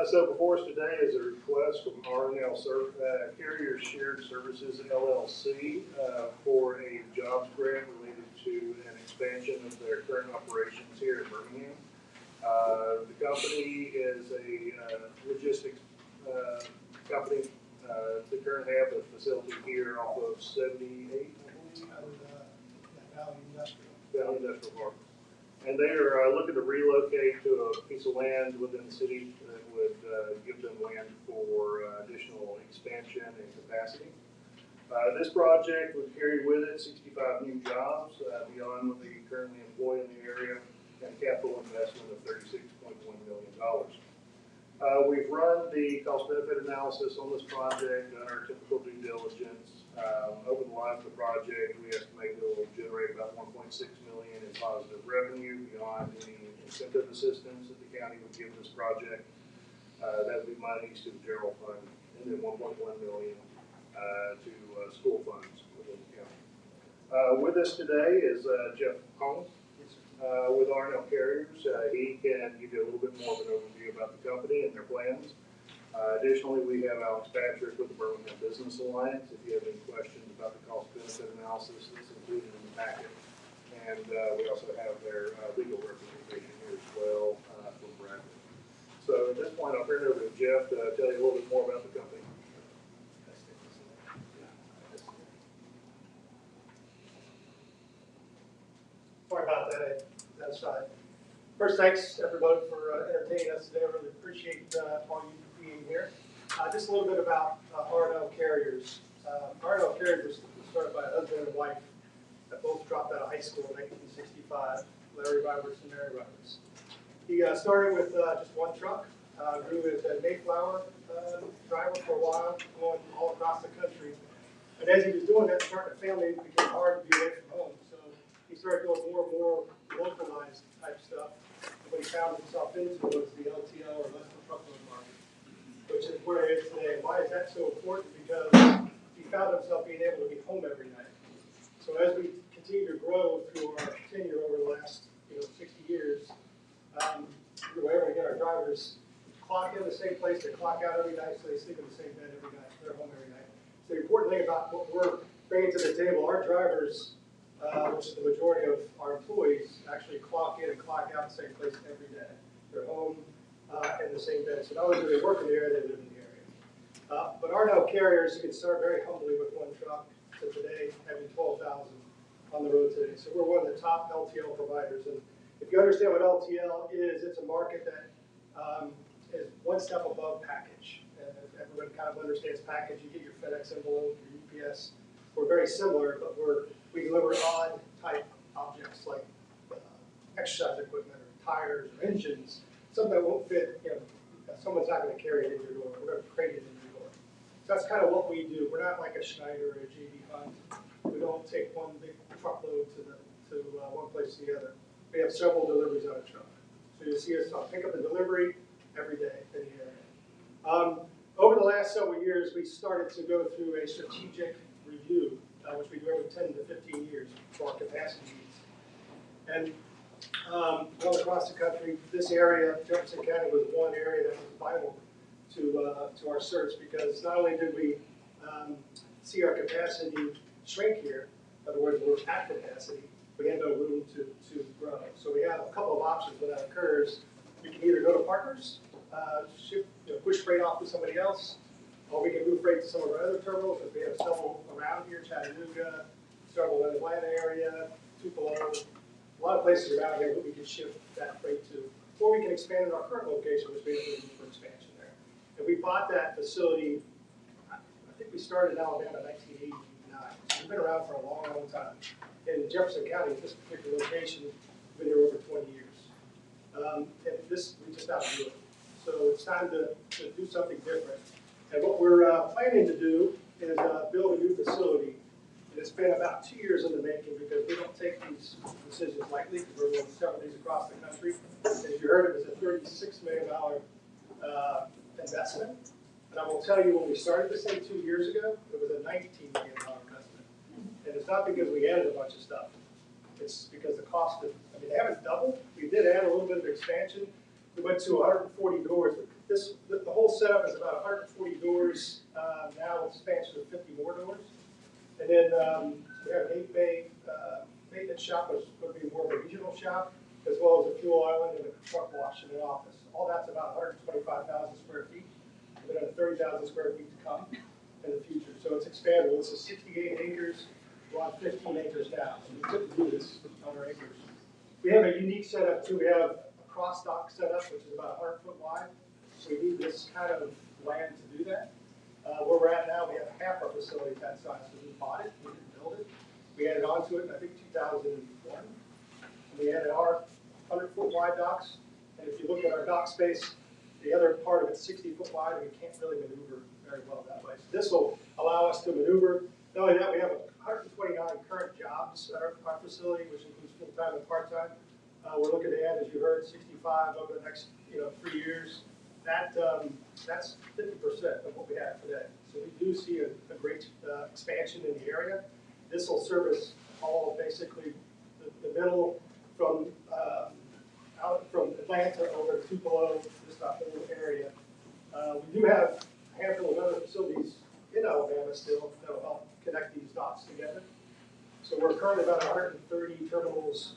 So before us today is a request from R&L Carrier Shared Services LLC for a jobs grant related to an expansion of their current operations here in Birmingham. The company is a logistics company. They currently have a facility here off of 78, Valley Industrial Park. And they are looking to relocate to a piece of land within the city that would give them land for additional expansion and capacity. This project would carry with it 65 new jobs beyond what they currently employ in the area, and a capital investment of $36.1 million. We've run the cost-benefit analysis on this project, done our typical due diligence. Over the life of the project, we estimate it will generate about $1.6 million in positive revenue beyond any incentive assistance that the county would give this project. That would be monies to the general fund, and then $1.1 million to school funds within the county. With us today is Jeff Holmes with R&L Carriers. He can give you a little bit more of an overview about the company and their plans. Additionally, we have Alex Patrick with the Birmingham Business Alliance. If you have any questions about the cost-benefit analysis, that's included in the packet. And we also have their legal representation here as well from Bradley. So at this point, I'll turn it over to Jeff to tell you a little bit more about the company. Sorry about that aside. First, thanks everybody for entertaining us today. I really appreciate all you being here. Just a little bit about R&L Carriers. R&L Carriers was started by a husband and wife that both dropped out of high school in 1965, Larry Rivers and Mary Rivers. He started with just one truck, grew as a Mayflower driver for a while, going all across the country. And as he was doing that, starting a family, it became hard to be away from home. So he started doing more and more localized type stuff. And what he found himself into was the LTL or less than truckload market, which is where it is today. And why is that so important? Because he found himself being able to be home every night. So as we continue to grow through our tenure over the last 60 years, we were able to get our drivers clock in the same place, they clock out every night, so they sleep in the same bed every night, so they're home every night. So the important thing about what we're bringing to the table, our drivers, which is the majority of our employees, actually clock in and clock out the same place every day. They're home in the same bed. So not only do they work in the area, they live in the area. But R&L Carriers can start very humbly with one truck to today having 12,000 on the road today. So we're one of the top LTL providers. And if you understand what LTL is, it's a market that is one step above package. And everyone kind of understands package. You get your FedEx envelope, your UPS. We're very similar, but we deliver odd type objects like exercise equipment or tires or engines, something that won't fit, someone's not going to carry it in your door. We're going to crate it in your door. So that's kind of what we do. We're not like a Schneider or a JB Hunt. We don't take one big truckload to one place to the other. We have several deliveries on a truck. So you'll see us on pickup and delivery every day in the area. Over the last several years, we started to go through a strategic review, which we do every 10 to 15 years for our capacity needs. And all across the country, this area, Jefferson County, was one area that was vital to our search, because not only did we see our capacity shrink here, in other words, we're at capacity, we had no room to grow. So we have a couple of options when that occurs. We can either go to partners, push freight off to somebody else, or we can move freight to some of our other terminals, because we have several around here, Chattanooga, several in the Atlanta area, Tupelo, a lot of places around here that we can ship that freight to. Or we can expand in our current location, which we have room for expansion there. And we bought that facility, I think we started in Alabama in 1989. We've been around for a long, long time. In Jefferson County, this particular location, we've been here over 20 years. And we just outgrew it. So it's time to do something different. And what we're planning to do is build a new facility. And it's been about 2 years in the making, because we don't take these decisions lightly, because we're doing several of these across the country. As you heard, it was a $36 million investment. And I will tell you, when we started this thing 2 years ago, it was a $19 million investment. And it's not because we added a bunch of stuff. It's because the cost of, they haven't doubled. We did add a little bit of expansion. We went to 140 doors, The whole setup is about 140 doors, now with expansion of 50 more doors. And then we have an 8-bay maintenance shop, which is going to be more of a regional shop, as well as a fuel island and a truck wash in an office. All that's about 125,000 square feet, and then 30,000 square feet to come in the future. So it's expandable. This is 68 acres. We're on 15 acres now, so we couldn't do this on our acres. We have a unique setup too. We have a cross dock setup, which is about 100 foot wide. So we need this kind of land to do that. Where we're at now, we have half our facility that size. So we bought it, we didn't build it. We added onto it in, I think, 2001. And we added our 100 foot wide docks. And if you look at our dock space, the other part of it's 60 foot wide, and we can't really maneuver very well that way. So this will allow us to maneuver. Not only that, we have 129 current jobs at our facility, which includes full-time and part-time. We're looking to add, as you heard, 65 over the next 3 years. That's 50% of what we have today. So we do see a great expansion in the area. This will service all basically the middle from out from Atlanta over to Tupelo, just that whole area. We do have a handful of other facilities in Alabama still that will help connect these dots together. So we're currently about 130 terminals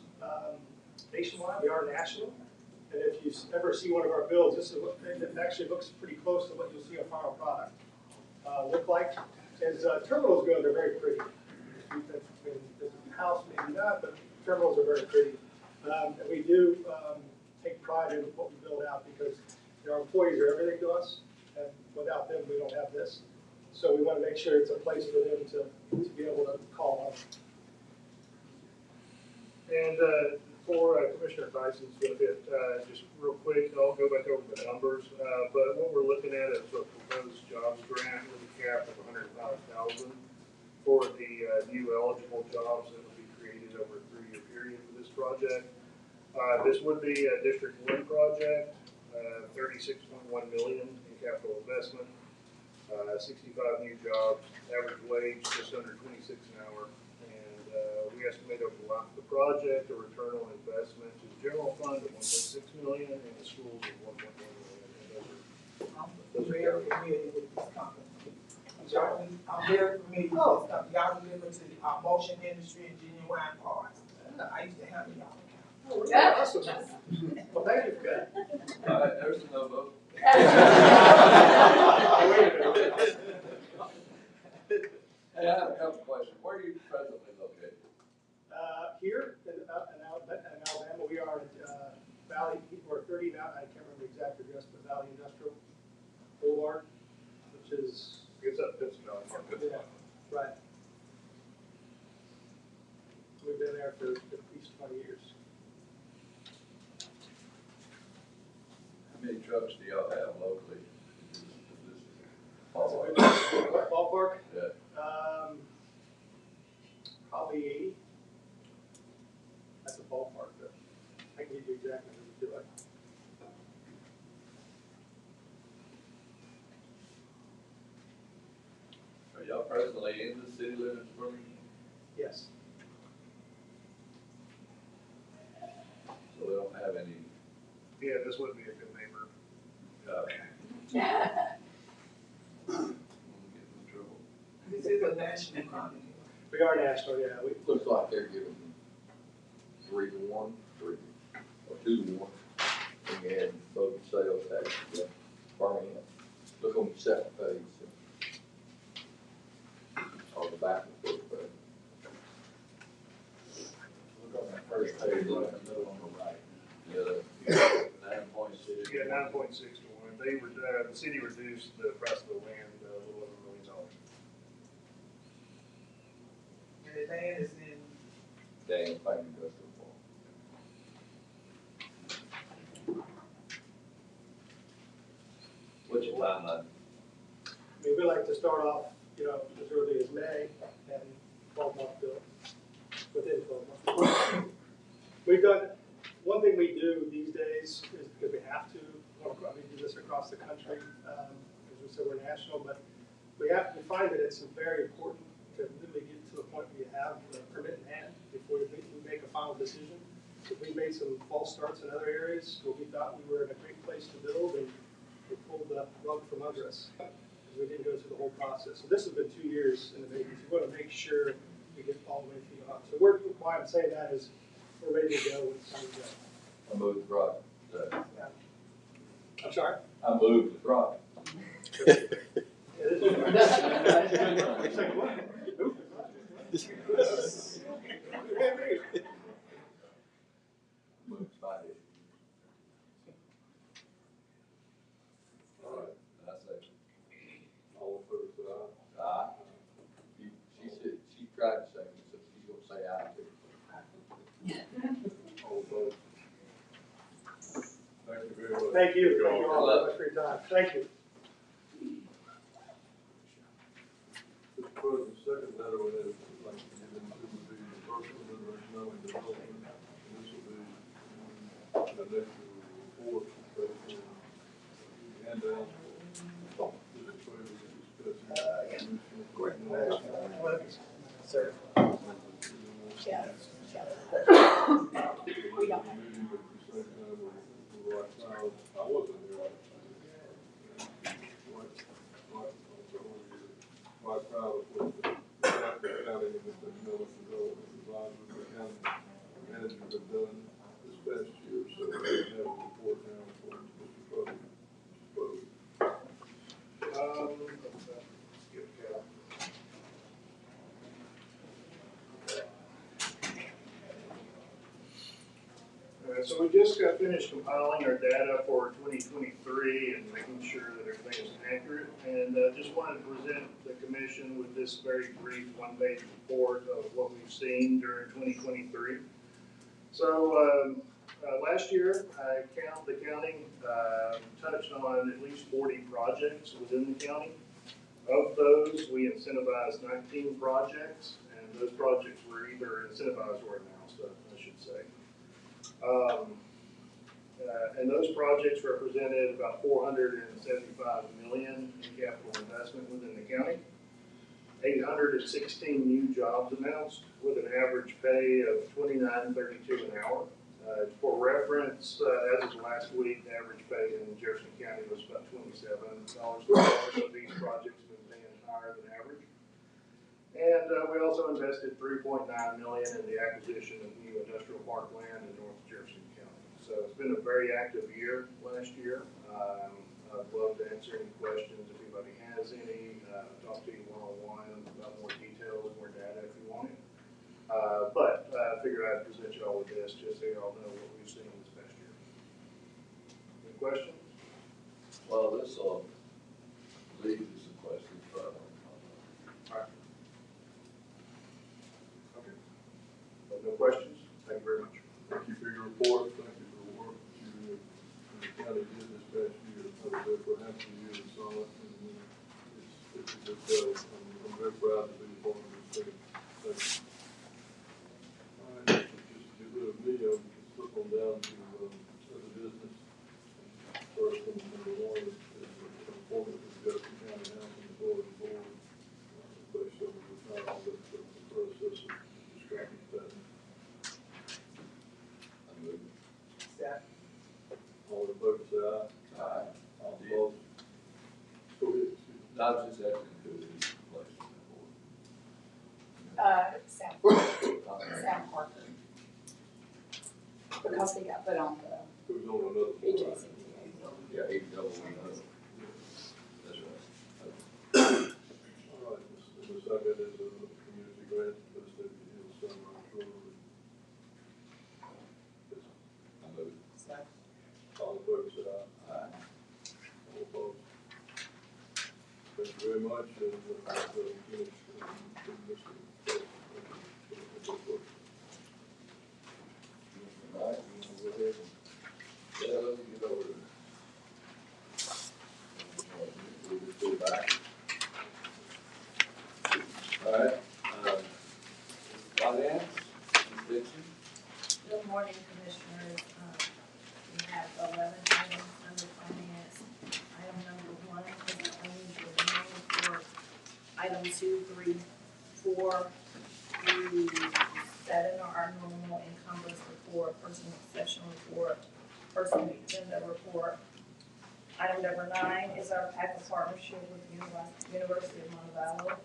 nationwide. We are national. And if you ever see one of our builds, this is what it actually looks pretty close to what you'll see a final product look like. As terminals go, they're very pretty. The house maybe not, but terminals are very pretty. And we do take pride in what we build out because our employees are everything to us, and without them, we don't have this. So we want to make sure it's a place for them to be able to call on. And for Commissioner Tyson's benefit, just real quick, I'll go back over the numbers. But what we're looking at is a proposed jobs grant with a cap of $105,000 for the new eligible jobs that will be created over a 3-year period for this project. This would be a District 1 project, $36.1 million in capital investment, 65 new jobs, average wage just under 26 an hour. We estimate over the life of the project, the return on investment to the general fund of $1.6 million and the schools of $1.1 million. I'm very familiar with this company. I'm very familiar with this company. Y'all deliver to the motion industry and genuine parts. I used to handle y'all. Oh, really? Awesome. Well, thank you for that. All right, there's the no vote. Hey, I have a couple questions. Where are you presently located? Here in Alabama, we are at Valley, or 30 now, I can't remember the exact address, but Valley Industrial Boulevard, which is... It's up Pittsburgh. Yeah, right. We've been there for at least 20 years. How many trucks do y'all have locally? Ballpark? Yeah. Probably 80. That's a ballpark, but I can give you exact numbers if you like. Are y'all presently in the city limits of Birmingham? Yes. So they don't have any. Yeah, this would be a good neighbor. Won't get in trouble. This is a national company. We are national, yeah. Looks like they're giving 3 to 1, 3 or 2 to 1. And you add both sales tax to Birmingham. Look on the second page. Or the back of the first page. Look on that first page, right in the middle on the right. Yeah, 9.6. Yeah, 9.6 to 1. They the city reduced the price of the land a little over $1 million. And the land is in, Dan Payne Industrial Park. What's your timeline? I mean, we like to start off, as early as May and 12-month bill, within 12 months. We've done, one thing we do these days is because we have to, we do this across the country, as we said, we're national, but we find that it's very important to really get to the point where you have the permit in hand before we make a final decision. So we made some false starts in other areas where we thought we were in a great place to build, and rug from under us, because we didn't go through the whole process. So this has been 2 years in the making. So we want to make sure we get all the way through the So why I'm saying that is we're ready to go with some of the. I moved the project. I'm sorry? I moved the project. It's like, what? Moved by it. All right, And I say, all in favor, say aye. aye. She said, she tried to say, so she's gonna say aye too. All opposed? Thank you very much. Thank you. Thank you all very much for your time. Thank you. Mr. President, second letter we have, like to get into would be the first one, under economic development. And this will be the next report, based on handout. This is further discussing. Sir. Yeah. We don't. I wasn't here. Quite proud of what the county and the economic development advisors, the county manager have done this past year. So we have a report now from Mr. Bowden. So we just got finished compiling our data for 2023 and making sure that everything is accurate. And just wanted to present the commission with this very brief one-page report of what we've seen during 2023. So last year, the county touched on at least 40 projects within the county. Of those, we incentivized 19 projects, and those projects were either incentivized or announced, I should say. And those projects represented about $475 million in capital investment within the county. 816 new jobs announced with an average pay of $29.32 an hour. For reference, as of last week, the average pay in Jefferson County was about $27 an hour. So these projects have been paying higher than average. And we also invested $3.9 million in the acquisition of new industrial park land in North Jefferson County. So it's been a very active year last year. I'd love to answer any questions if anybody has any. Talk to you one-on-one about more details, more data if you want it. But I figured I'd present you all with this just so you all know what we've seen this past year. Any questions? Well, this will lead to some questions, but All right. Okay. No questions? Thank you very much. Thank you for your report. Thank you for the work that you and the county did this past year. I was there for half the year and saw it, and it's a good day. I'm very proud to be a part of this thing. Thank you. All right, just to get rid of me, I'll just flip on down to other business. First one, number one, is the appointment of the Jefferson County Housing Authority Board. Based on the time that the process of describing that. I move. All in favor, say aye. Aye. All opposed? Go ahead. I was just asking who these places Sam Parker. Because they got put on the Who's on another board? HACTA. Yeah, 8 double one. That's right. All right, the second is a community grant for the city of Hill Sunrise Road. I move. All in favor, say aye. Aye. All opposed? Thank you very much, and finish this. All right, you wanna go ahead and, yeah, let me get over it. We'll just go back. All right, finance, extension. Good morning, Commissioners. We have 11 items under finance. Item number 1 is the unusual renewal for item 2, 3, 4 through 7 are our normal encumbrance report, personal exception report, personal agenda report, Item number 9 is our PACA partnership with the University of Montevallo.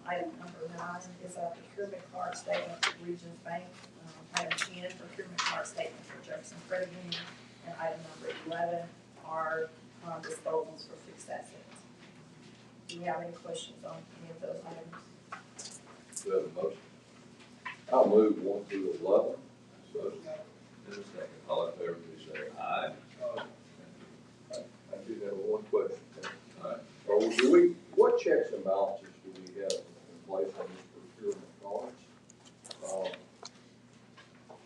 Item number 9 is our procurement card statement for Regions Bank. Item 10, procurement card statement for Jefferson Credit Union. And item number 11 are disposals for fixed assets. Do we have any questions on any of those items? Do we have a motion? I'll move 1 through 11. Motion. And a second. All in favor, please say aye. I do have one question. Aye. Or do we, what checks and balances do we have in place on these procurement cards?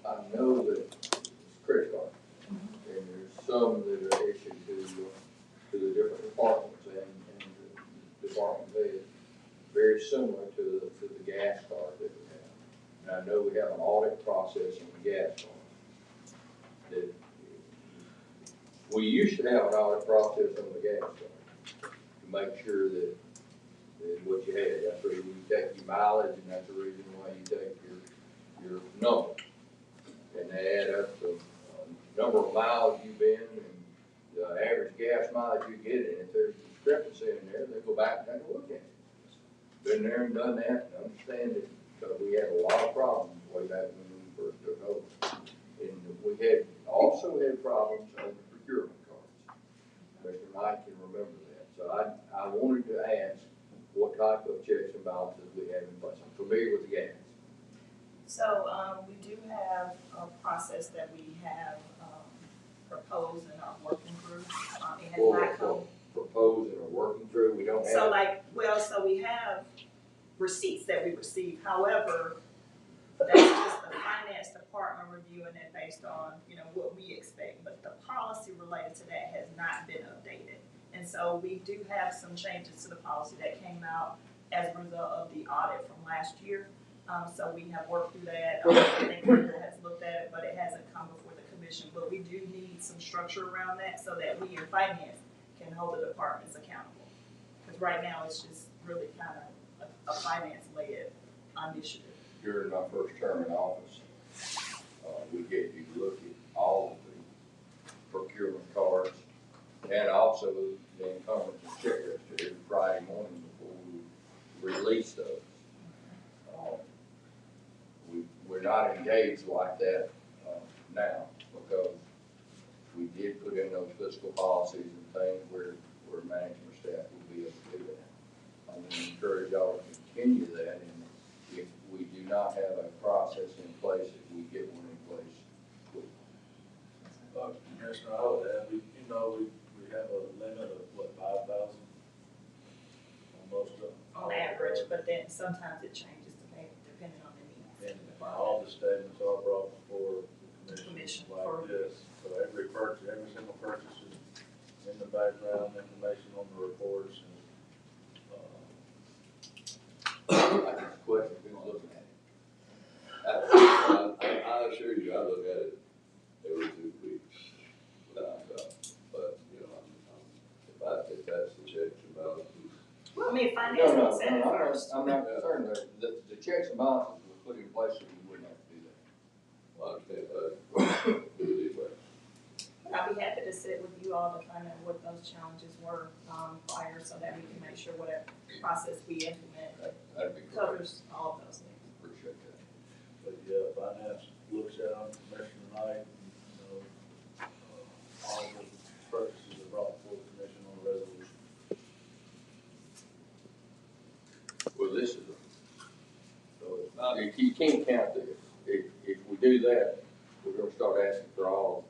I know that it's credit card, and there's some that are issued to the different departments and the department head, very similar to the gas card that we have. And I know we have an audit process on the gas card. That we used to have an audit process on the gas card to make sure that what you had, that's the reason you take your mileage, and that's the reason why you take your number. And they add up the number of miles you've been and the average gas mileage you get, and if there's a discrepancy in there, they go back and take a look at it. Been there and done that, and understand it, because we had a lot of problems way back when we first took over. And we also had problems on the procurement cards. Mr. Knight can remember that. So I wanted to ask what type of checks and balances we have in place. I'm familiar with the gas. So, we do have a process that we have, proposed in our working group. It has not come. Proposing or working through, we don't have. So we have receipts that we receive. However, that's just the finance department reviewing it based on, what we expect. But the policy related to that has not been updated. And so we do have some changes to the policy that came out as a result of the audit from last year. So we have worked through that. I think Linda has looked at it, but it hasn't come before the commission. But we do need some structure around that so that we in finance can hold the departments accountable. Because right now it's just really kind of a finance-led initiative. During my first term in office, we get you to look at all of the procurement cards and also the encumbrance and check register every Friday morning before we release those. We're not engaged like that now because we did put in those fiscal policies and things where management staff will be able to do that. I'm going to encourage y'all to continue that, and if we do not have a process in place, if we get one in place, Commissioner, I would add, we have a limit of what, 5,000 on most of them. On average, but then sometimes it changes depending on the needs. And all the statements are brought before the commission for- like this. So every single purchase is in the background, information on the reports. I just question who's looking at it. I assure you, I look at it every 2 weeks without doubt. But, if that's the checks and balances. Well, I mean, finance No, will set it first. I'm not concerned that the checks and balances were put in place so we wouldn't have to do that. Well, I understand that. Do it anyway. I'd be happy to sit with you all to find out what those challenges were prior so that we can make sure whatever process we implement That'd be great. covers all of those things. Appreciate that. But yeah, finance looks at them, Commissioner Knight, all the purchases are brought before the commission on the resolution. Well, this is so it's not, you can't count this. If we do that, we're gonna start asking for all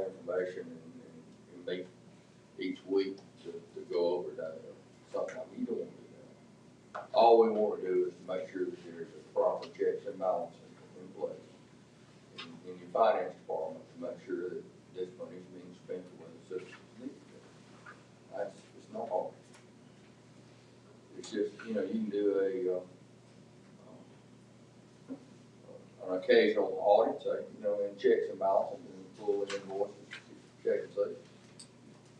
information and meet each week to go over that. Something we don't want to do that. All we want to do is to make sure that there's a proper checks and balances in place in your finance department to make sure that this money is being spent the way the citizens need it. It's not hard. It's just, you can do an occasional audit, say, in checks and balances and pull the invoices, check and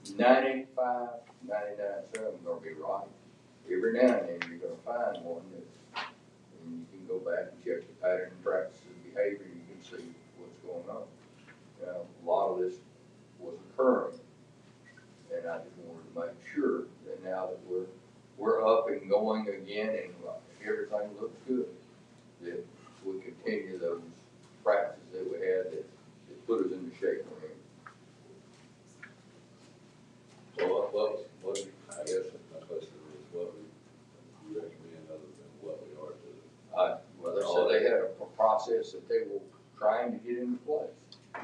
see. 95, 99% of them are gonna be right. Every now and then you're gonna find one that, and you can go back and check the pattern and practices and behavior, and you can see what's going on. Now, a lot of this was occurring, and we're up and going again and everything looks good, that we continue those practices that we had that put us in the shape we're in. So what, I guess my question is, what would you recommend other than what we are to? Well, they said they had a process that they were trying to get into place.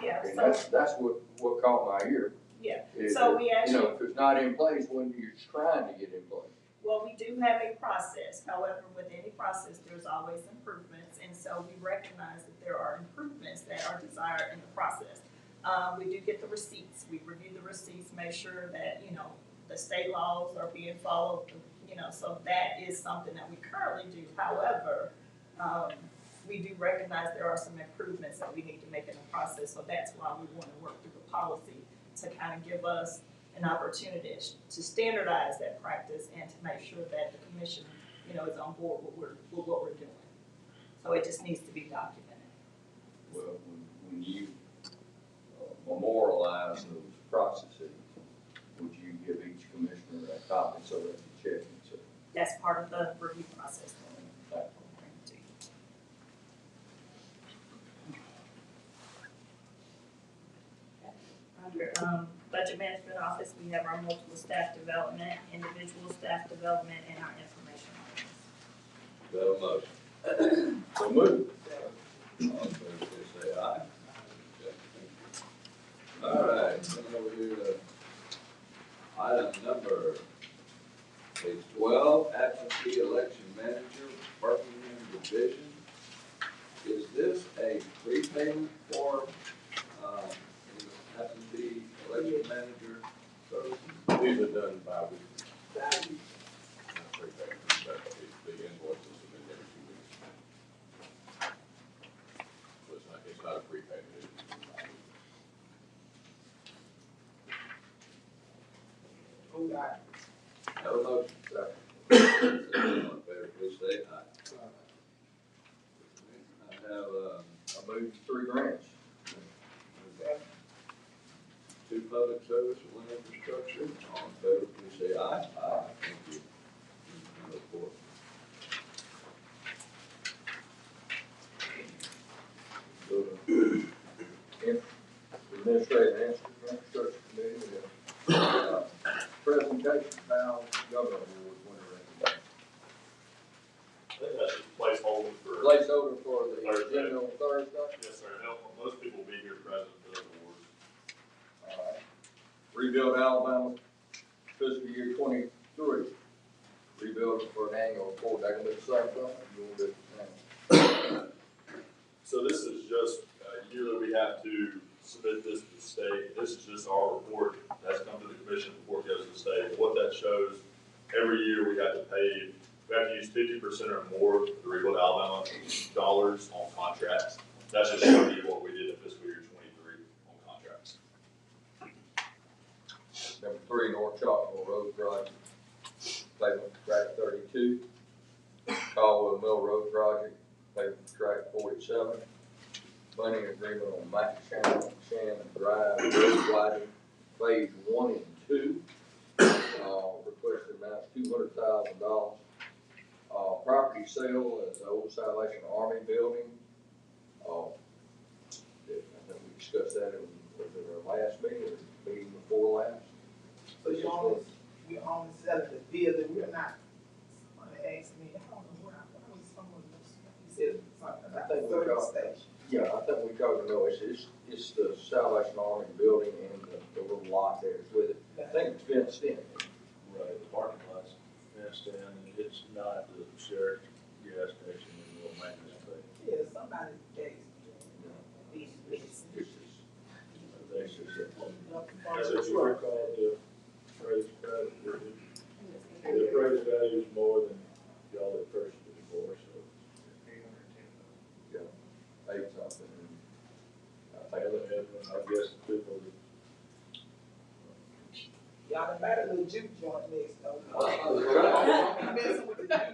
Yeah, And so, that's what caught my ear. yeah, is so that, we actually. if it's not in place, when you're trying to get in place. Well, we do have a process, however, with any process, there's always improvements, and so we recognize that there are improvements that are desired in the process. We do get the receipts, we review the receipts, make sure that, the state laws are being followed, so that is something that we currently do. However, we do recognize there are some improvements that we need to make in the process, so that's why we want to work through the policy to kind of give us an opportunity to standardize that practice and to make sure that the commission, is on board with what we're doing. So it just needs to be documented. Well, when you memorialize those processes, would you give each commissioner a copy so they can check and see? That's part of the review process that we bring to you. Under budget management office, we have our multiple staff development, individual staff development, and our information office. Do I have a motion? So move. All in favor, please say aye. Okay, thank you. All right, coming over here to item number page 12, absentee election manager, Buckingham Division. Is this a prepayment for, absentee election manager services? These are done by week. Value. Not prepayment, but the invoices submitted every 2 weeks. So it's not a prepayment, it's by week. Who got it? Have a motion. All in favor, please say aye. I have, I moved 3 grants. two public service, one infrastructure. All in favor, please say aye. Aye. Thank you. Number 4. Go to Administrative and Infrastructure Committee, presentation found governor award winner recognition. I think that's just a placeholder for. Placeholder for the Thursday. general Thursday. Yes, sir. Most people will be here present for those awards. All right. Rebuild Alabama fiscal year 23. Rebuild for an annual report. That can be the same thing. You want to do it So this is just, yearly we have to submit this to the state. This is just our report. That's come to the commission before it goes to the state. What that shows, every year we have to pay, we have to use 50% or more of the Rebuild Alabama dollars on contracts. That's just showing you what we did in fiscal year 23 on contracts. Number 3, North Chalkville Road Project, pavement track 32. Caldwell Mill Road Project, pavement track 47. Funding agreement on Mac Shannon Drive Road Widening, phase 1 and 2. Requested amount $200,000. Property sale is the old Salvation Army building. I think we discussed that was it our last meeting or the meeting before last? So we only selling the building, we're not, somebody asked me, I don't know where, someone, he said something about the service station. Yeah, I think we covered, no, it's the Salvation Army building and the little lot there with it. I think it's fenced in. Right, the parking lot's fenced in, and it's not the sheriff's gas station and the maintenance bay. Yeah, somebody asked me. It's That's what you recall the appraised value. The appraised value is more than y'all had purchased it for, so. yeah, 8 something. I guess the people that Y'all done made a little juke joint next though. Oh, I'm messing with the juke joint.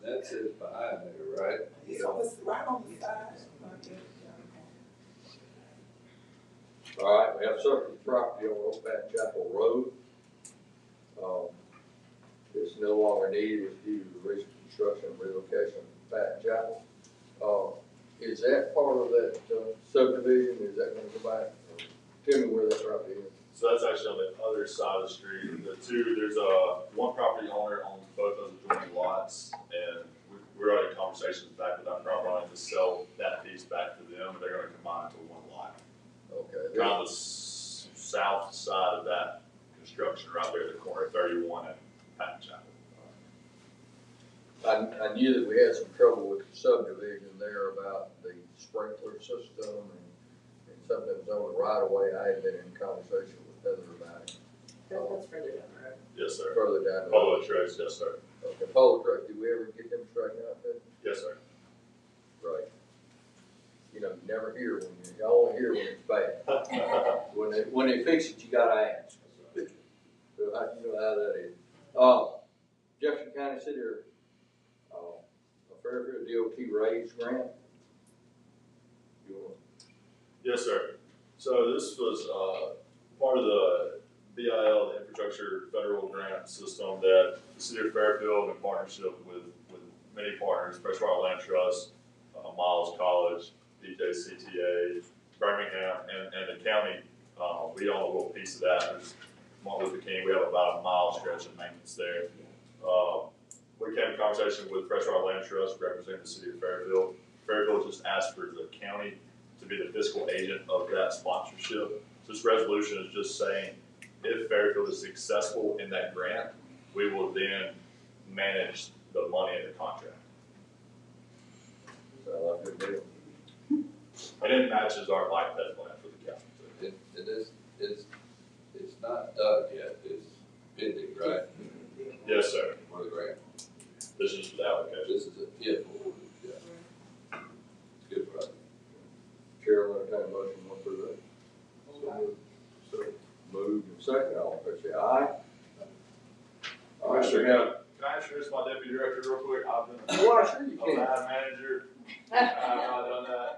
That's it behind there, right? It's on the, right on the side. All right, we have surplus property property on Old Pat Chapel Road. It's no longer needed due to the recent construction and relocation of Pat Chapel. Is that part of that subdivision? Is that gonna go back? Tell me where that property is. So that's actually on the other side of the street. There's one property owner owns both those adjoining lots, and we're already in conversations back with that property owner to sell that piece back to them, and they're gonna combine into one lot. Okay. Kind of the south side of that construction, right there at the corner of 31 and Patton Chapel. I knew that we had some trouble with the subdivision there about the sprinkler system and something that was on the right of way. I had been in conversation with Heather about it. That's further down the road. Yes, sir. Further down the road. Polo trucks, yes, sir. Okay, pole truck, did we ever get them straightened out then? Yes, sir. Right. You know, you never hear you only hear when it's bad. When they fix it, you gotta ask. So, you know how that is. Jefferson County City, a Fairfield DOT raise grant. You want? Yes, sir. So this was part of the BIL, the Infrastructure Federal Grant System that the City of Fairfield, in partnership with many partners, Freshwater Land Trust, Miles College, DJCTA, Birmingham, and the county, we own a little piece of that. There's Martin Luther King. We have about a mile stretch of maintenance there. We came in conversation with Freshwater Land Trust representing the City of Fairfield. Fairfield just asked for the county to be the fiscal agent of that sponsorship. So this resolution is just saying, if Fairfield is successful in that grant, we will then manage the money in the contract. So I good deal. And it matches our bike ped plan for the county. It's not done yet, it's pending, right? Yes, sir. For the grant. This is the application. This is a if, yeah. It's good for us. Chair will entertain a motion one through that. So moved and second, all in favor say aye. All right, Sure, we have. can I introduce my deputy director real quick? I've been Well, sure you a can. lab manager. I've not done that.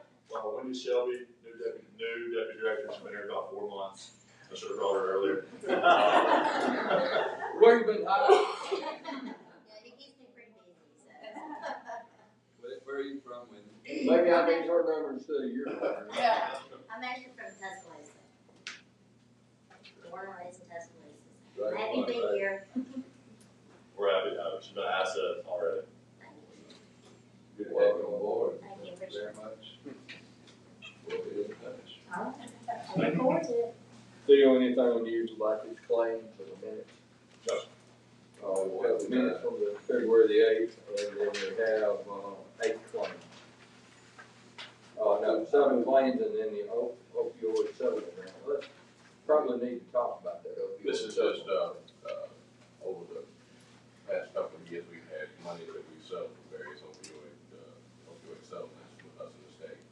Wendy Shelby, new deputy director. She's been here about 4 months. I should have brought her earlier. Where you been hired? Yeah, he keeps me pretty busy, so. Where are you from, Wendy? Maybe I need her number instead of yours. Yeah. I'm actually from Tuscaloosa. Born and raised in Tuscaloosa. Right, Happy to be right. here. We're happy to have her. She's been an asset already. Thank you. Good to have you on board. Thank you, Very appreciate it. much. We'll be in touch. All right. I look forward to it. Do you know anything on you about these claims for the minutes? No. We have the minutes from the February the 8th, and then we have 8 claims. No, 7 claims, and then the opioid settlement grant. Let's probably need to talk about that opioid. This is just, over the past couple of years, we've had money that we settled for various opioid settlements with us in the state.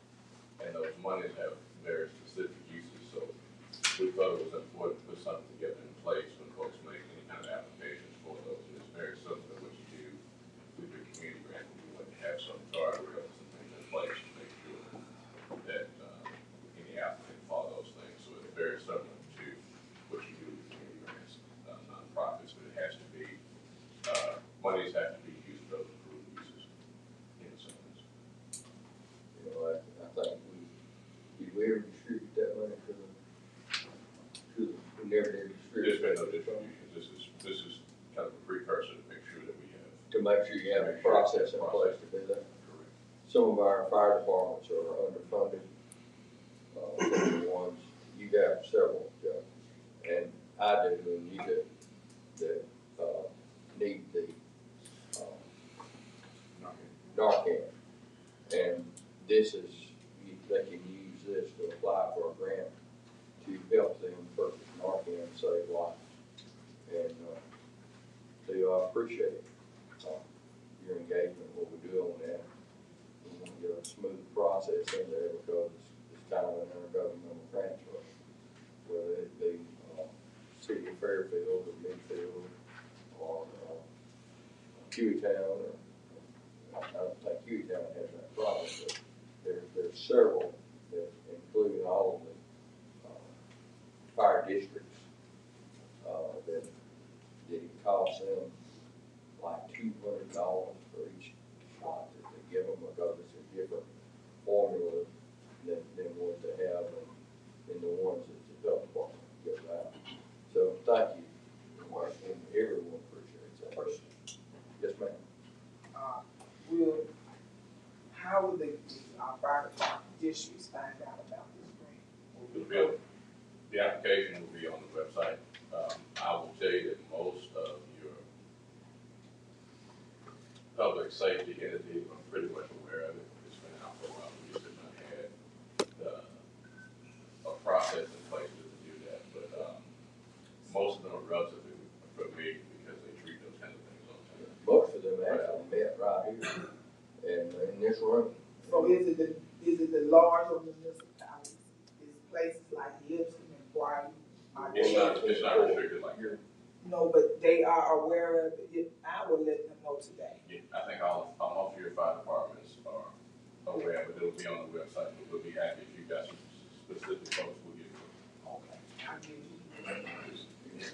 And those monies have very specific uses, so we thought it was important to put something together in place when folks make any kind of applications for those. And it's very similar to what you do with your community grant, we want to have some guardrails and things in place to make sure that, any applicant follow those things. So it's very similar to what you do with community grants, nonprofits, but it has to be, monies have to be used for those approved uses in settlements. You know, I think did we ever distribute that money we never did There's distribute. been no distributions, this is kind of a precursor to make sure that we have. To make sure you have a process in place to do that. Correct. Some of our fire departments are underfunded. Some of the ones, you have several, and I do, and you do, that, need the, Narcan. And this is, they can use this to apply for a grant to help them purchase Narcan and save lives. And, so I appreciate your engagement, what we do on that. We want to get a smooth process in there because it's kind of an intergovernmental transfer, whether it be City of Fairfield or Midfield or Hueytown, or I don't think Hueytown has that problem, but there's several that include all of the fire districts costs them like $200 for each shot that they give them, because it's a different formula than what they have in the ones that the health department gives out. So thank you, and everyone appreciates that. Yes, ma'am. How will the fire department districts find out about this grant? The application will be on the website. I will tell you that most of your public safety entities are pretty much aware of it. It's been out for a while. We just haven't had a process in place to do that. But most of them are relatively familiar because they treat those kinds of things all the time. Most of them actually met right here and in this room. So is it the larger municipalities, is places like Lipscomb and Brighton? It's not restricted like here. No, but they are aware of it. I will let them know today. Yeah, I think most of your fire departments are aware, but it'll be on the website. We'll be happy if you got some specific folks, we'll get it. Okay. I give you.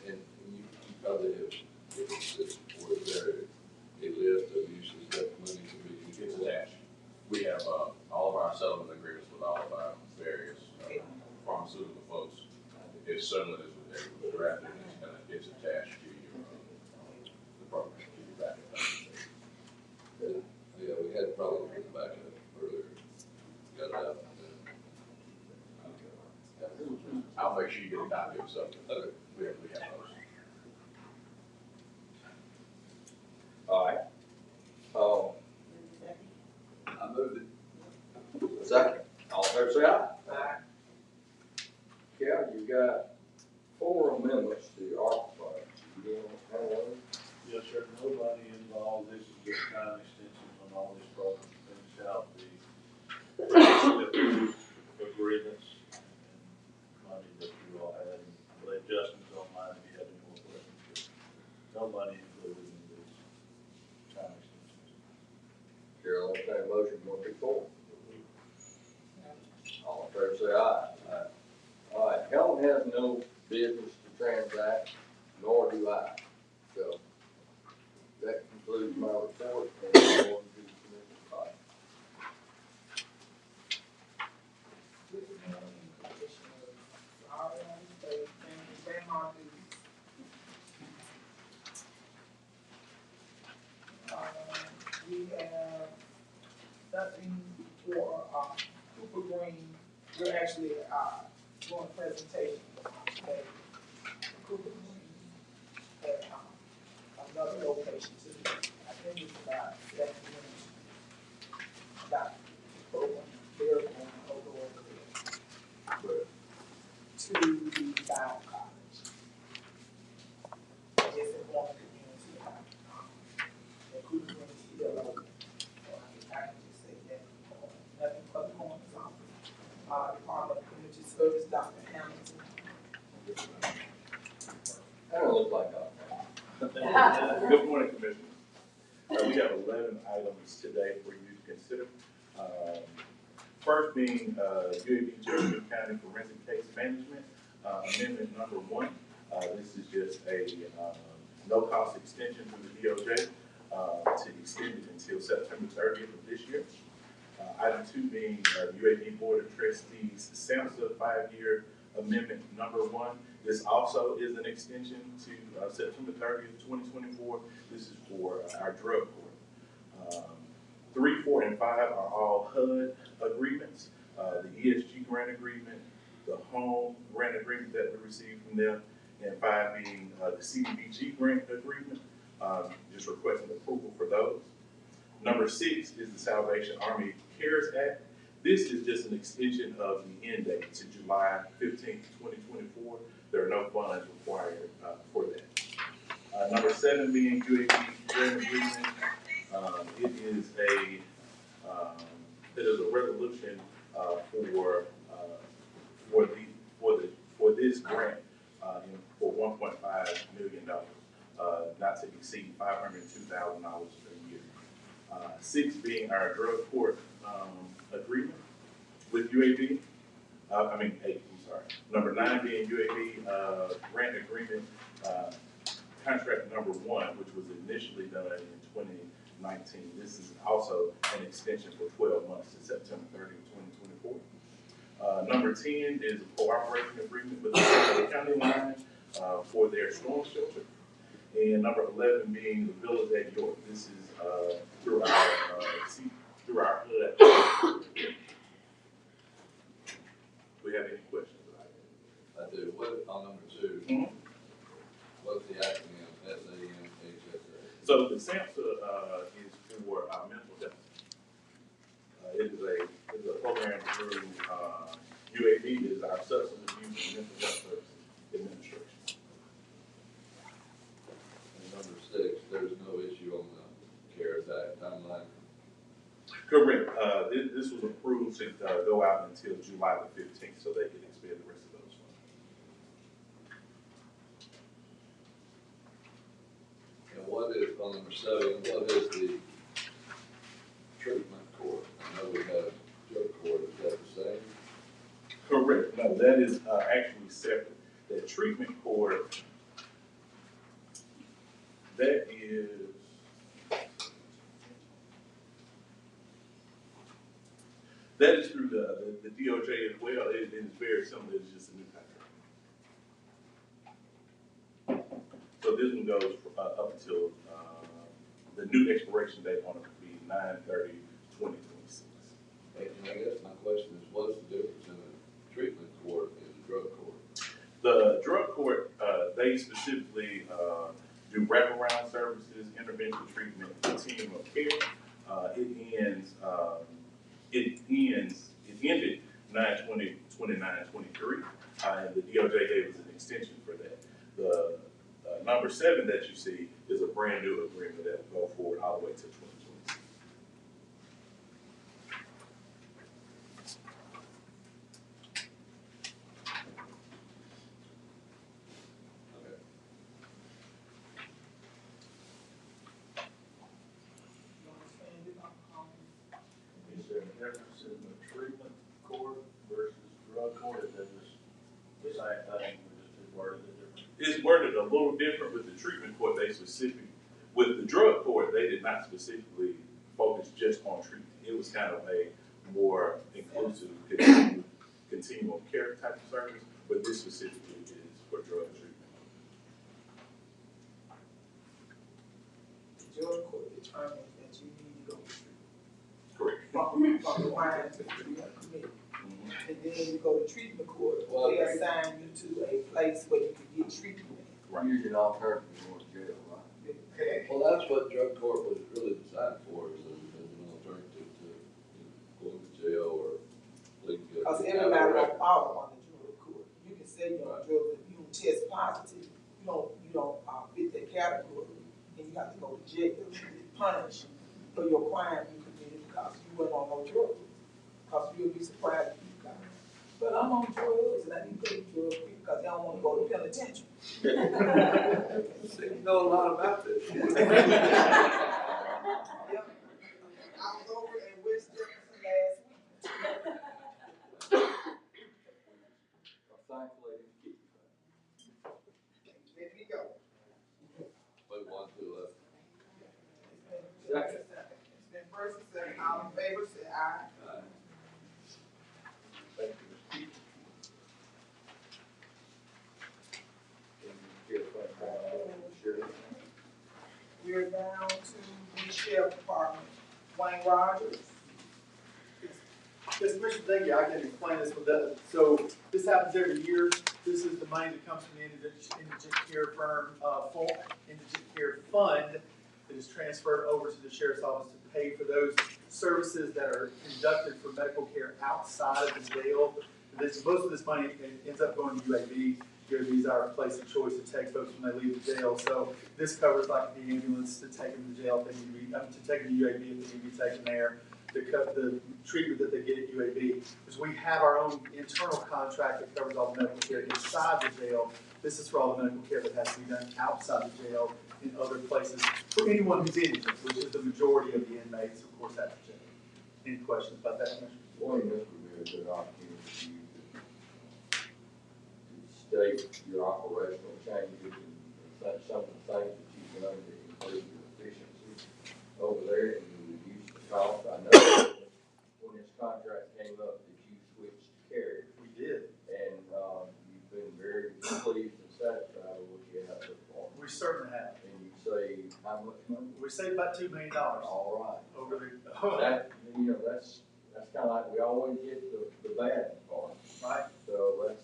And you probably have, was there a list of uses that money can be used It's for? attached. We have, all of our settlement agreements with all of our various, pharmaceutical folks. It's similar to what they drafted, and it's attached to your, the program, to your back. Yeah, we had problems with the back of it earlier. Got it out. I'll make sure you get a copy of something. Okay. We have those. All right. I moved it. Second. All in favor, say aye. Aye. Cal, you got 4 amendments to the ARPA funds. You want to handle those? Yes, sir, no money involved, this is just time extensions on all these programs, finish out the agreements and money that you all had, and the adjustments online if you have any more questions. No money included in these time extensions. Carol, entertain a motion 1 through 4. All in favor, say aye. Aye. All right, Helen has no business to transact, nor do I. So that concludes my report, and I'm going to Commissioner Cox. Good morning, Commissioners. All right, pay my dues. We have nothing for, Cooper Green. We're actually, doing a presentation today. Cooper Green at, another location today. I think it's about 7 minutes. About the program, they're going over there to the Bible College. I guess they want the community out. The Cooper Green is still open. So I can just say that, nothing further going on. Department of Community Service, Dr. Hamilton. I don't look like Good morning, Commissioners. We have 11 items today for you to consider. First being UAB Jefferson County Forensic Case Management, Amendment number 1. This is just a no-cost extension from the DOJ to extend it until September 30th of this year. Item 2 being UAB Board of Trustees SAMHSA 5-year Amendment number 1. This also is an extension to September 30th, 2024. This is for our drug court. 3, 4, and 5 are all HUD agreements. The ESG grant agreement, the home grant agreement that we received from them, and 5 being the CDBG grant agreement. Just requesting approval for those. Number 6 is the Salvation Army CARES Act. This is just an extension of the end date to July 15th, 2024. There are no funds required for that. Number 7 being UAB grant agreement. It is a resolution for this grant for $1.5 million, not to exceed $502,000 a year. 6 being our drug court agreement with UAB. 8, I'm sorry. Number 9 being UAB grant agreement contract number 1, which was initially done in 2019. This is also an extension for 12 months to September 30th, 2024. Number 10 is a cooperation agreement with the county line for their storm shelter. And number 11 being the Village at York. This is through our HUD. Do we have any questions about it? I do. What, on number 2, Mhm. what's the acronym, SAMHSA? So the SAMHSA is for mental health. It is a program through UAB, is our Substance Abuse and Mental Health Services Administration. And number 6, there's no issue on the CARES Act timeline. Correct. This was approved to go out until July the 15th, so they can expend the rest of those funds. And what is, on number 7, what is the treatment court? I know we have drug court, is that the same? Correct. No, that is actually separate. The treatment court, that is, through the DOJ as well. It is very similar. It's just a new contract. So this one goes up until the new expiration date on it would be 9/30/2026. And I guess my question is, what's the difference in the treatment court and the drug court? The drug court, they specifically do wraparound services, intervention treatment, continuum of care. It ended 9/20/29/23, and the DOJ gave us an extension for that. The number 7 that you see is a brand new agreement that will go forward all the way to 2026. Okay. You understand it? Is there a difference in the treatment court versus drug court, or is that just the same thing, we just worded it different? It's worded a little different with the treatment court. With the drug court, they did not specifically focus just on treatment. It was kind of a more inclusive continuum care type of service, but this specifically is for drug treatment. The judge court determines that you need to go to treatment. Correct. From the line to the committee. And then you go to treatment court, they assign you to a place where you can get treatment. Right. Use an alternative more jail, right? Well, that's what drug court was really designed for, is an alternative to going to jail or pleading guilty. Cause everybody don't follow on the drug court. You can say you're on drugs, if you don't test positive, you don't fit that category, and you have to go to jail to get punished for your crime you committed because you went on no drugs. Cause you'll be surprised if you got it. But I'm on drugs and I need to take drugs because they don't wanna go to penitentiary. So you know a lot about this. Yep. I was over in West Jefferson last week. Thankfully, Let me go. But 1, 2, 11. Second. It's been first and second, all in favor, say aye. Thank you, Mr. Chief. We're down to the sheriff department, Wayne Rogers. Yes, Commissioner, thank you. I can explain this with that. So this happens every year. This is the money that comes from the indigent care indigent care fund that is transferred over to the sheriff's office to pay for those services that are conducted for medical care outside of the jail. Most of this money ends up going to UAB. UAB is our place of choice to take folks when they leave the jail. So this covers like the ambulance to take them to jail if they need to be, to take them to UAB if they need to be taken there. The treatment that they get at UAB, because we have our own internal contract that covers all the medical care inside the jail. This is for all the medical care that has to be done outside the jail in other places for anyone who's indigent, which is the majority of the inmates, of course, at the jail. Any questions about that, Commissioner? one, this would be a good opportunity for you to state your operational changes and some of the things that you've done to improve your efficiency over there and you reduce the cost. I know when this contract came up that you switched carriers. We did. And, you've been very pleased and satisfied with what you have so far. We certainly have. And you saved how much money? We saved about $2 million All right. over the, That, you know, that's kind of like, we always get the bad part. right? So let's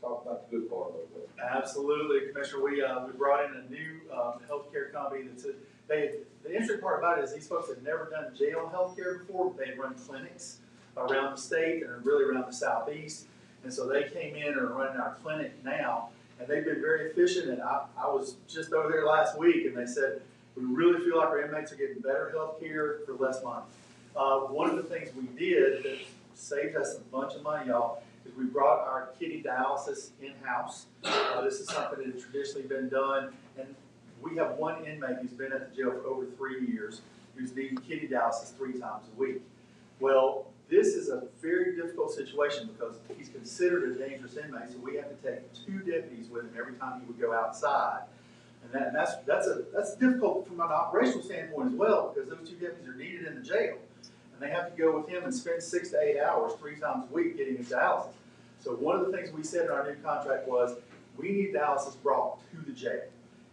talk about the good part of it. Absolutely, Commissioner. We brought in a new healthcare company that's the interesting part about it is these folks had never done jail healthcare before. They had run clinics around the state and really around the southeast. And so they came in and are running our clinic now, and they've been very efficient. And I was just over there last week, and they said, we really feel like our inmates are getting better healthcare for less money. One of the things we did that saved us a bunch of money, y'all, is we brought our kitty dialysis in-house. This is something that has traditionally been done, and we have one inmate who's been at the jail for over 3 years who's needing kitty dialysis 3 times a week. Well, this is a very difficult situation because he's considered a dangerous inmate, so we have to take 2 deputies with him every time he would go outside. And that's difficult from an operational standpoint as well, because those 2 deputies are needed in the jail. And they have to go with him and spend 6 to 8 hours 3 times a week getting his dialysis. So one of the things we said in our new contract was, we need dialysis brought to the jail.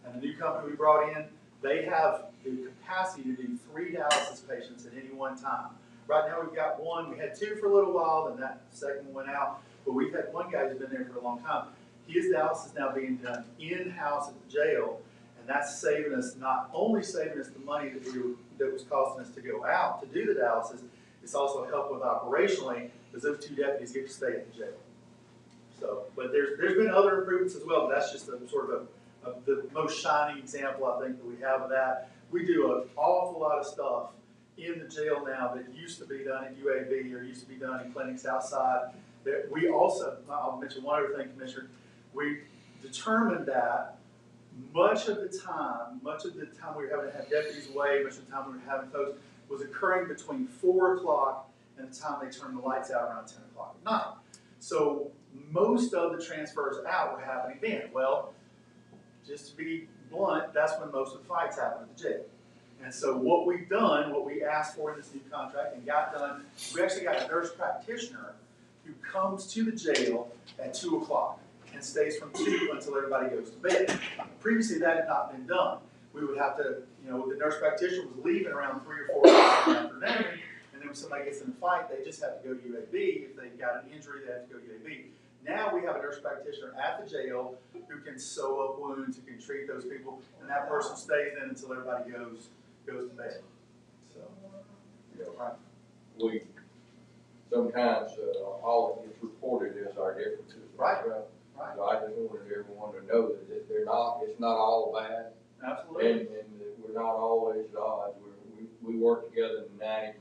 And the new company we brought in, they have the capacity to do 3 dialysis patients at any one time. Right now we've got 1, we had 2 for a little while, then that second one went out, but we've had 1 guy who's been there for a long time. His dialysis is now being done in-house at the jail, and that's saving us, not only saving us the money that was costing us to go out to do the dialysis, it's also helped with operationally, because those 2 deputies get to stay at the jail. So, but there's been other improvements as well, but that's just a sort of the most shining example I think that we have of that. We do an awful lot of stuff in the jail now that used to be done at UAB or used to be done in clinics outside. That we also, I'll mention one other thing, Commissioner, we determined that much of the time we were having to have deputies away, much of the time we were having folks, was occurring between 4 o'clock and the time they turned the lights out around 10 o'clock at night. So most of the transfers out were happening then. Well, just to be blunt, that's when most of the fights happen at the jail. And so what we've done, what we asked for in this new contract and got done, we actually got a nurse practitioner who comes to the jail at 2 o'clock and stays from 2 until everybody goes to bed. Previously, that had not been done. We would have to, the nurse practitioner was leaving around 3 or 4 o'clock in the afternoon, and then when somebody gets in a fight, they just have to go to UAB. If they've got an injury, they have to go to UAB. Now we have a nurse practitioner at the jail who can sew up wounds, who can treat those people, and that person stays in until everybody goes to bed. So, right. We sometimes all that gets reported is our differences. Right. Right. So I just wanted everyone to know that it's not all bad. Absolutely. And that we're not always at odds. We work together 90% of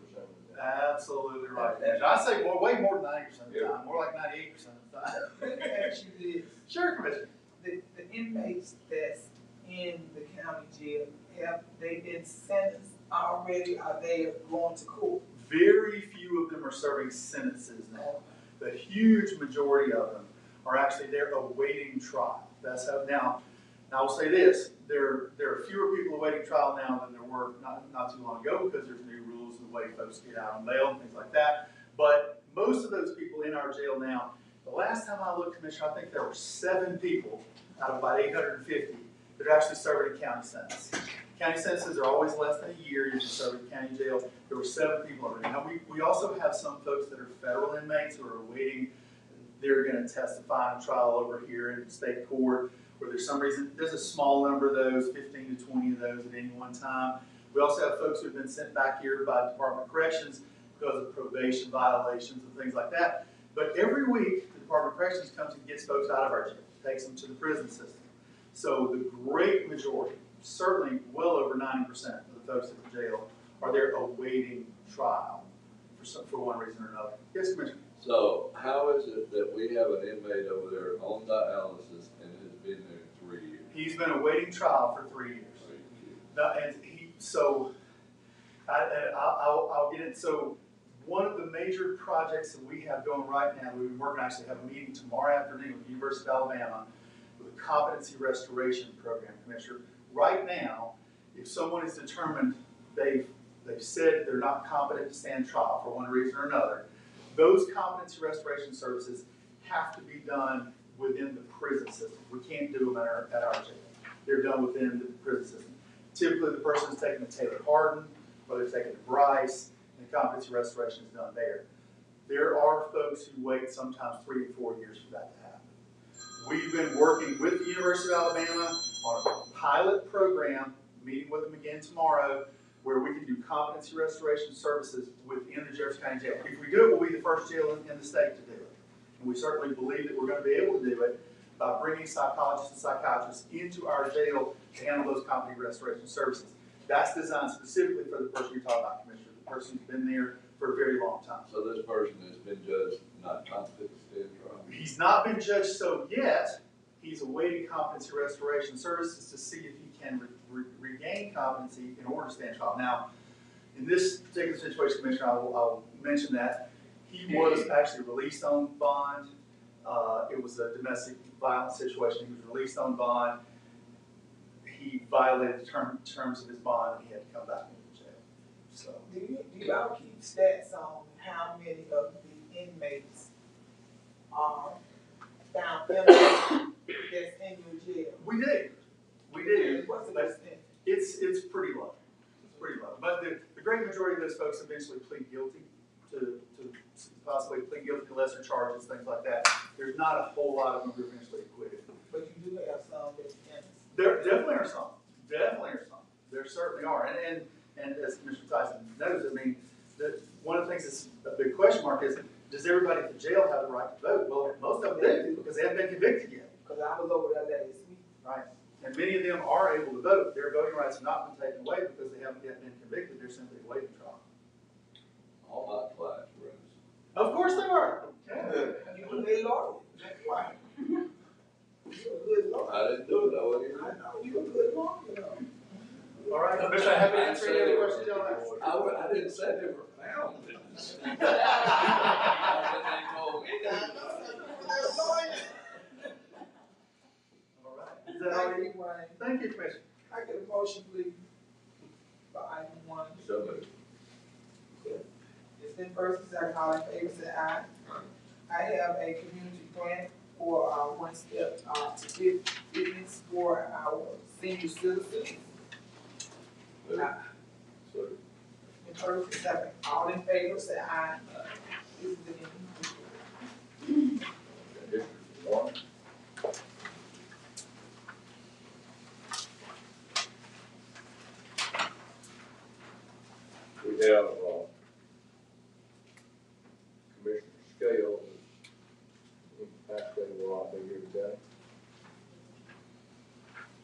the time. Absolutely right. And I say way more than 90% of the time, more like 98% of the time. Let me ask you this. Sure, Commissioner. The inmates that's in the county jail, have they been sentenced already? Are they going to court? Very few of them are serving sentences now. The huge majority of them are actually there awaiting trial. That's how now I will say this, there are fewer people awaiting trial now than there were not too long ago because there's new rules and the way folks get out on bail and things like that. But most of those people in our jail now, the last time I looked, Commissioner, I think there were 7 people out of about 850 that are actually serving a county sentence. County sentences are always less than a year. You're just serving county jail. There were 7 people already. Now, we also have some folks that are federal inmates who are awaiting. They're going to testify in a trial over here in state court, where there's some reason, there's a small number of those, 15 to 20 of those at any one time. We also have folks who have been sent back here by the Department of Corrections because of probation violations and things like that. But every week, the Department of Corrections comes and gets folks out of our jail, takes them to the prison system. So the great majority, certainly well over 90% of the folks at the jail, are there awaiting trial for one reason or another. Yes, Commissioner? So how is it that we have an inmate over there on dialysis and has been there 3 years? He's been awaiting trial for 3 years. I'll get it. So one of the major projects that we have going right now, we've been working, actually have a meeting tomorrow afternoon with the University of Alabama with the competency restoration program, Commissioner. Right now, if someone is determined they've said they're not competent to stand trial for one reason or another, those competency restoration services have to be done within the prison system. We can't do them at our jail. They're done within the prison system. Typically, the person is taking a Taylor Hardin, or they're taking a Bryce, and the competency restoration is done there. There are folks who wait sometimes 3 and 4 years for that to happen. We've been working with the University of Alabama on a pilot program, meeting with them again tomorrow, where we can do competency restoration services within the Jefferson County Jail. If we do it, we'll be the first jail in the state to do it. And we certainly believe that we're going to be able to do it by bringing psychologists and psychiatrists into our jail to handle those competency restoration services. That's designed specifically for the person you're talking about, Commissioner. The person's been there for a very long time. So this person has been judged not competent to stand trial? He's not been judged so yet. He's awaiting competency restoration services to see if he can regain competency in order to stand trial. Now, in this particular situation, Commissioner, I'll mention that he was actually released on bond. It was a domestic violence situation. He was released on bond. He violated the terms of his bond, and he had to come back into jail. So, Do y'all keep stats on how many of the inmates are found innocent that's in your jail? we do. What's the But percentage? it's pretty low. It's pretty low. But the great majority of those folks eventually plead guilty to possibly plead guilty to lesser charges, things like that. There's not a whole lot of them who are eventually acquitted. But you do have some that's innocent. There definitely are some. Definitely are some. There certainly are. And as Commissioner Tyson knows, I mean, one of the things that's a big question mark is, does everybody at the jail have the right to vote? Well, most of them do, because they haven't been convicted yet. Because I was over there last week. Right. And many of them are able to vote. Their voting rights have not been taken away because they haven't yet been convicted. They're simply awaiting trial. All my clients were innocent. Of course they are. Yeah. You were a lawyer. That's why. You were a good lawyer. I didn't do it, I wasn't I know, you were a good lawyer, you know. All right, Commissioner, happy to answer any other questions y'all have. I didn't say they were found innocent. I said they told me that. All right. Is that all you need? Thank you, Commissioner. I get a motion, please, for item 1. So moved. It's been first and second, all in favor, say aye. I have a community grant for one step fitness for our senior citizens. So, In first and second, all in favor, say aye. This is the end. District 1. We have, Commissioner Scales, actually will not be here today.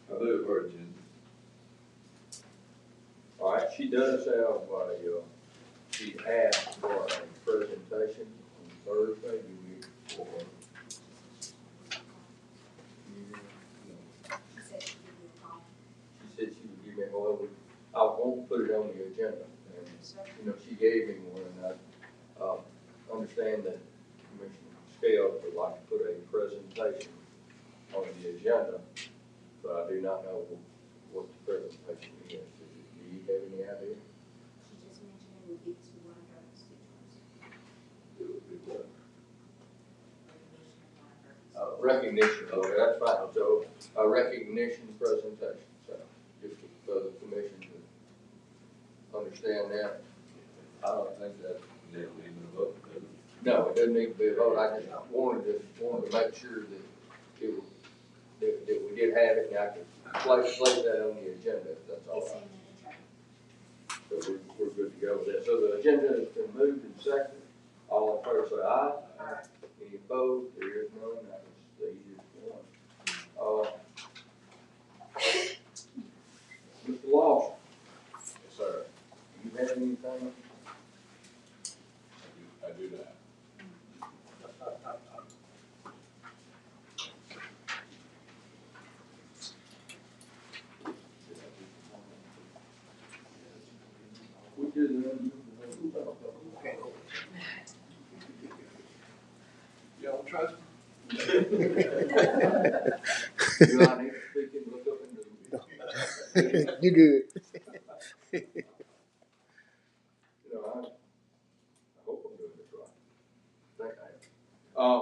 I move her agenda. All right, she does have she asked for a presentation on Thursday, do we, for, She said she'd give you a call. she said she would give me, well, I won't put it on the agenda. And, you know, she gave me one, and I understand that Commissioner Scales would like to put a presentation on the agenda, but I do not know what the presentation is. Do you have any idea? She just mentioned it would be to one of her constituents. It would be what? Recognition, okay, that's fine, so a recognition presentation, so just for the commission to understand that. I don't think that they'll even vote, does it? No, it doesn't need to be a vote, I just wanted to make sure that it was, that we did have it, and I could place that on the agenda, if that's all It's right. in the agenda. So we're good to go with that. So the agenda has been moved and seconded. All in favor say aye. Aye. Any opposed? There is none. That was the easiest one. Mr. Lawson, Yes, sir. do you have anything? I do that. We did Y'all trust me? Do I need to speak and look up into the? You good. You know, I hope I'm doing this right. Think I am.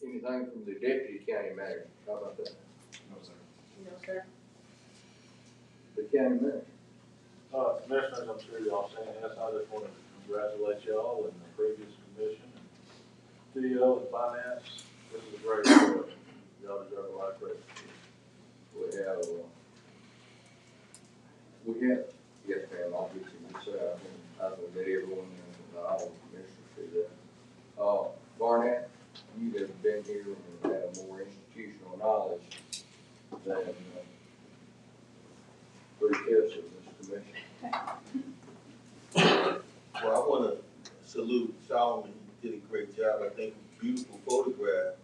Anything from the deputy county manager? How about that? No, sir. No, sir. The county manager. Commissioners, I'm sure y'all seen this, I just want to congratulate y'all and the previous commission, and CEO and finance, this is a great report. Y'all deserve a lot of credit. Yes, ma'am, I'll get you this, I will let everyone and all the commissioners do that. Barnett, you have been here and have more institutional knowledge than three-fifths of this commission. Well, I want to salute Solomon. He did a great job. I think beautiful photograph.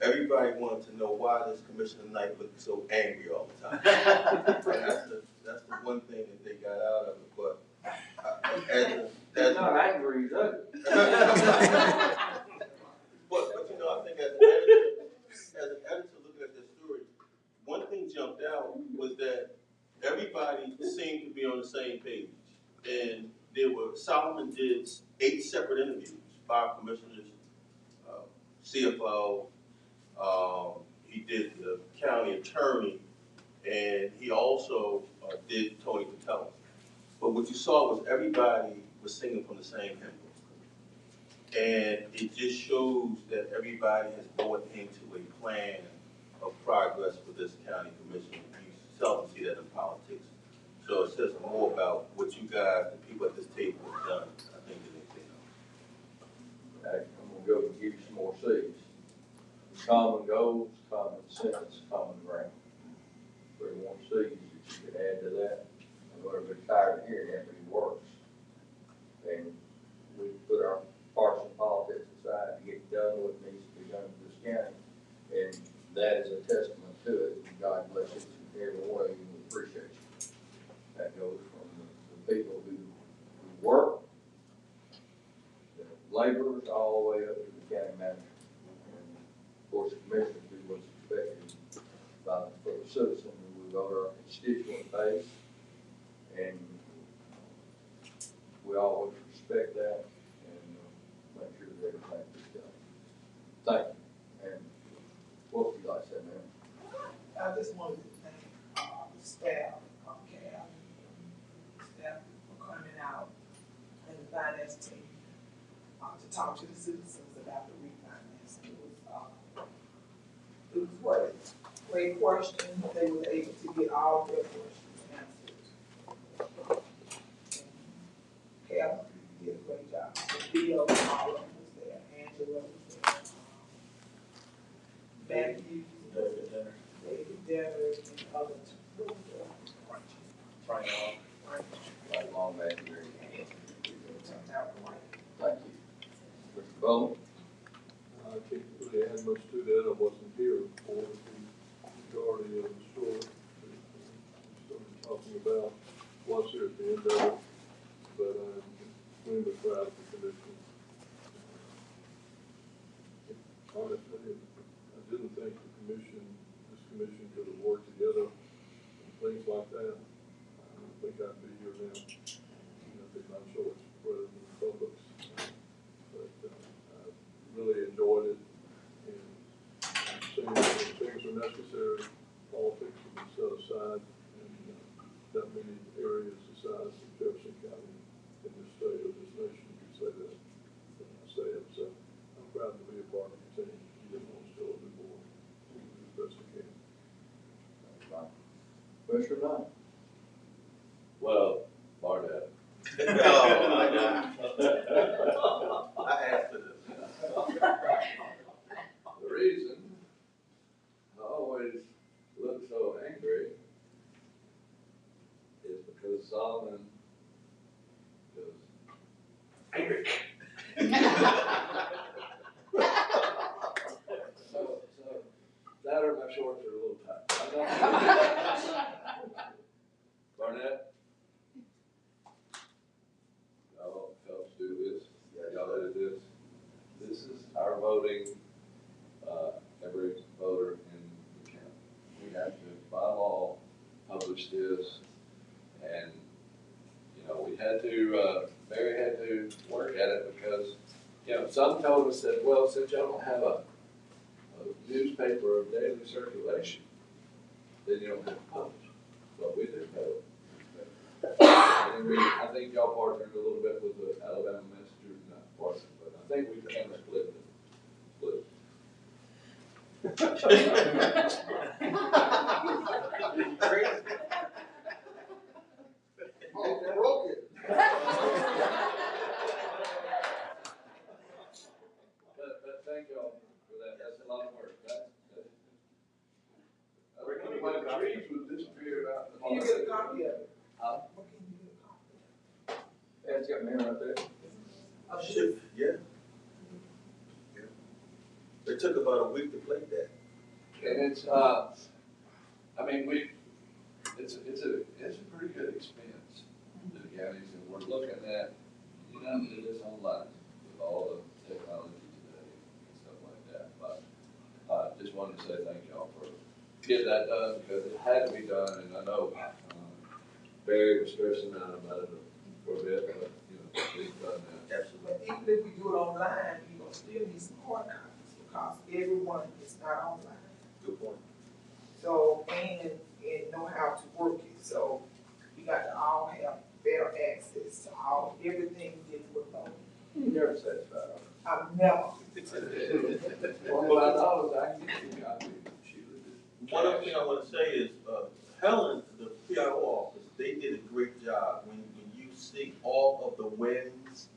Everybody wanted to know why this commission tonight looked so angry all the time. And that's the one thing that they got out of it. But It's not angry, is it? But you know, I think as an editor looking at this story, one thing jumped out was that everybody seemed to be on the same page. And Solomon did 8 separate interviews, 5 commissioners, CFO, he did the county attorney, and he also did Tony Patel. But what you saw was everybody was singing from the same hymn book. And it just shows that everybody has bought into a plan of progress for this county commission. You seldom see that in politics. So it says more about what you guys, the people at this table, have done, I think, than anything else. I'm gonna go and give you some more C's. Common goals, common sense, common ground. 3 more C's that you could add to that. I'm gonna be tired of hearing that, but it works. And we put our partisan politics aside to get done what needs to be done for this county. And that is a testament to it. God bless each and every one of you, we appreciate you. That goes from the people who work, the laborers, all the way up to the county manager. And of course, the commissioners do what's expected for the citizens. We go to our constituent base, and we always respect that and make sure that everything is done. Thank you. And what would you like to say, ma'am? I just wanted to thank the staff, Cal, staff for coming out and the finance team to talk to the citizens about the refinance. It was what? Great question. They were able to get all their questions answered. Cal did a great job. Theo, all of them was there. Angela was there. Matthew, David Denner, and others. Right along that here. Turned out right. Thank you. Mr. Bowman? I can't really add much to that. I wasn't here for the majority of the story. We started talking about what's here at the end of it, but I'm extremely proud of the commission. Honestly, I didn't think this commission could have worked together on things like that. I don't think I'd be here now. I think my choice rather than the public's. But I really enjoyed it, and I'm saying that things are necessary, politics have been set aside, and that many areas the size of Jefferson County in this state or this nation can say that. I say it, so I'm proud to be a part of the team. You know, still a bit more. We can do the best we can. Commissioner Knight? Well, Barnett. Oh, my God. I asked for this. The reason I always look so angry is because Solomon goes angry. So that or my shorts are a little tight. Barnett, y'all helps do this. Y'all do this. This is our voting every accomplished this. And, you know, we had to, Barry had to work at it because, you know, some told us that, well, since y'all don't have a newspaper of daily circulation, then you don't have to publish. But we do have it. And then I think y'all partnered a little bit with the Alabama Messenger, not partnered, but I think we kind of split it. Oh, broke it. But thank y'all for that. That's a lot of work. Rick, can you One get of a the copy? trees would disappear out in the Can you get a copy of it? Huh? What can you get a copy of? Yeah, it's got man right there. Oh, shit. Yeah. It took about a week to play that. And it's, I mean, it's a pretty good expense to the counties, and we're looking at, you know, do this online with all the technology today and stuff like that. But I just wanted to say thank y'all for getting that done, because it had to be done, and I know, Barry was stressing out about it for a bit, but, you know, it's done now. Absolutely. But even if we do it online, you gonna still need some hard copies, because everyone is not online. Good point. So, and know how to work it, so we got to all have better access to everything dealing with loan. You never satisfied. I've never. $25, I can get you a copy. One other thing I wanna say is, Helen, the PIO office, they did a great job. When you see all of the wins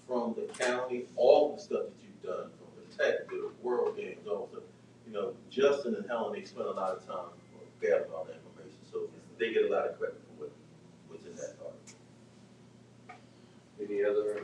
from the county, all the stuff that you've done, from the tech, the World Games, also, you know, Justin and Helen, they spent a lot of time gathering all that information, so they get a lot of credit for what's in that article. Any other